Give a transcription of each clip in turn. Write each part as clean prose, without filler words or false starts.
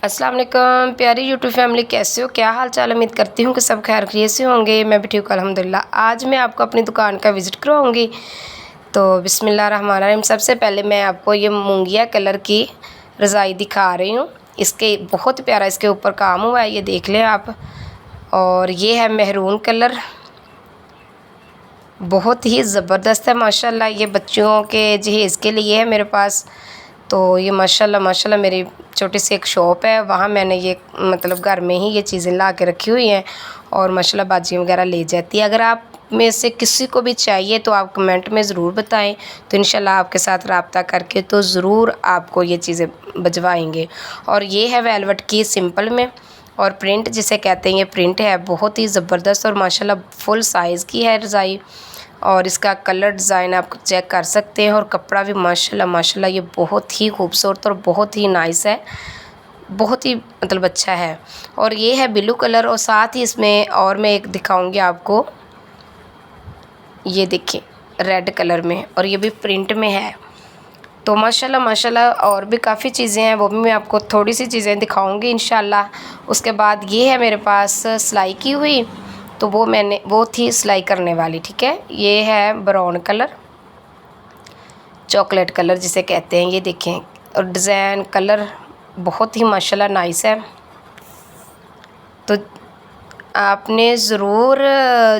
अस्सलाम वालेकुम प्यारी यूट्यूब फैमिली, कैसे हो? क्या हाल चाल? उम्मीद करती हूँ कि सब खैर खैरियत से होंगे। मैं भी ठीक हूँ अल्हम्दुलिल्लाह। आज मैं आपको अपनी दुकान का विज़िट करवाऊँगी। तो बिस्मिल्लाहिर्रहमानिर्रहीम। सबसे पहले मैं आपको ये मूंगिया कलर की रज़ाई दिखा रही हूँ। इसके बहुत प्यारा इसके ऊपर काम हुआ है, ये देख लें आप। और ये है मेहरून कलर, बहुत ही ज़बरदस्त है माशाल्लाह। ये बच्चों के जहेज़ के लिए है मेरे पास। तो ये माशाल्लाह माशाल्लाह मेरी छोटी सी एक शॉप है, वहाँ मैंने ये मतलब घर में ही ये चीज़ें ला के रखी हुई हैं और माशाल्लाह बाजियाँ वगैरह ले जाती है। अगर आप में से किसी को भी चाहिए तो आप कमेंट में ज़रूर बताएं, तो इंशाल्लाह आपके साथ रब्ता करके तो ज़रूर आपको ये चीज़ें भिजवाएंगे। और ये है वेलवेट की सिंपल में, और प्रिंट जिसे कहते हैं ये प्रिंट है बहुत ही ज़बरदस्त और माशाल्लाह फुल साइज़ की है रज़ाई। और इसका कलर डिज़ाइन आप चेक कर सकते हैं, और कपड़ा भी माशाल्लाह माशाल्लाह ये बहुत ही खूबसूरत और बहुत ही नाइस है, बहुत ही मतलब अच्छा है। और ये है ब्लू कलर, और साथ ही इसमें और मैं एक दिखाऊंगी आपको, ये देखिए रेड कलर में, और ये भी प्रिंट में है। तो माशाल्लाह माशाल्लाह और भी काफ़ी चीज़ें हैं, वो भी मैं आपको थोड़ी सी चीज़ें दिखाऊंगी इंशाल्लाह। उसके बाद ये है मेरे पास सिलाई की हुई, तो वो थी सिलाई करने वाली, ठीक है। ये है ब्राउन कलर, चॉकलेट कलर जिसे कहते हैं, ये देखें। और डिज़ाइन कलर बहुत ही माशाल्लाह नाइस है। तो आपने ज़रूर,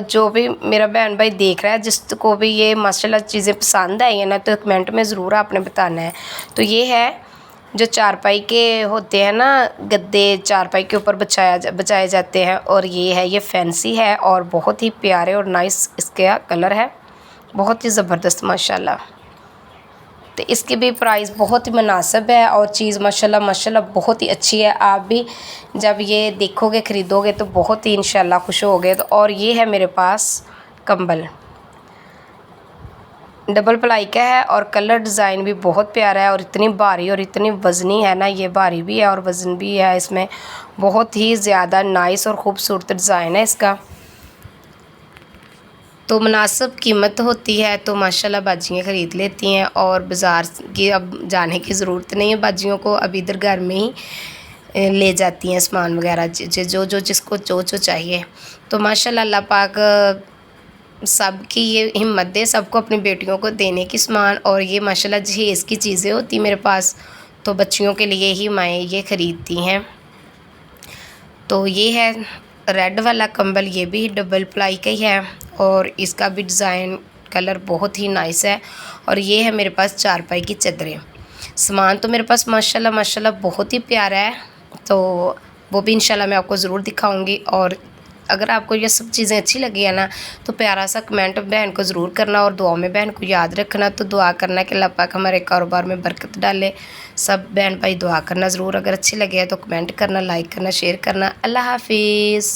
जो भी मेरा बहन भाई देख रहा है, जिसको भी ये माशाल्लाह चीज़ें पसंद आई है ना, तो कमेंट में ज़रूर आपने बताना है। तो ये है जो चारपाई के होते हैं ना, गद्दे चारपाई के ऊपर बचाए जाते हैं, और ये है, ये फैंसी है और बहुत ही प्यारे और नाइस इसका कलर है, बहुत ही ज़बरदस्त माशाल्लाह। तो इसकी भी प्राइस बहुत ही मुनासिब है, और चीज़ माशाल्लाह माशाल्लाह बहुत ही अच्छी है। आप भी जब ये देखोगे ख़रीदोगे तो बहुत ही इंशाल्लाह खुश होगे। तो और ये है मेरे पास कंबल, डबल प्लाई का है, और कलर डिज़ाइन भी बहुत प्यारा है, और इतनी भारी और इतनी वज़नी है ना, ये भारी भी है और वज़न भी है इसमें। बहुत ही ज़्यादा नाइस और ख़ूबसूरत डिज़ाइन है इसका। तो मुनासिब कीमत होती है तो माशाल्लाह बाजियाँ ख़रीद लेती हैं, और बाज़ार की अब जाने की ज़रूरत नहीं है बाजियों को, अब इधर घर में ही ले जाती हैं सामान वगैरह, जो जिसको जो चाहिए। तो माशाल्लाह अल्लाह पाक सबकी ये हिम्मत दे, सबको अपनी बेटियों को देने की सामान। और ये माशाल्लाह जहेज़ की चीज़ें होती मेरे पास, तो बच्चियों के लिए ही माएँ ये ख़रीदती हैं। तो ये है रेड वाला कंबल, ये भी डबल प्लाई का ही है, और इसका भी डिज़ाइन कलर बहुत ही नाइस है। और ये है मेरे पास चारपाई की चादरें। सामान तो मेरे पास माशाल्लाह माशाल्लाह बहुत ही प्यारा है, तो वो भी इंशाल्लाह मैं आपको ज़रूर दिखाऊंगी। और अगर आपको ये सब चीज़ें अच्छी लगी है ना, तो प्यारा सा कमेंट बहन को ज़रूर करना, और दुआ में बहन को याद रखना। तो दुआ करना कि अल्लाह पाक हमारे कारोबार में बरकत डाले। सब बहन भाई दुआ करना ज़रूर। अगर अच्छी लगे तो कमेंट करना, लाइक करना, शेयर करना। अल्लाह हाफिज़।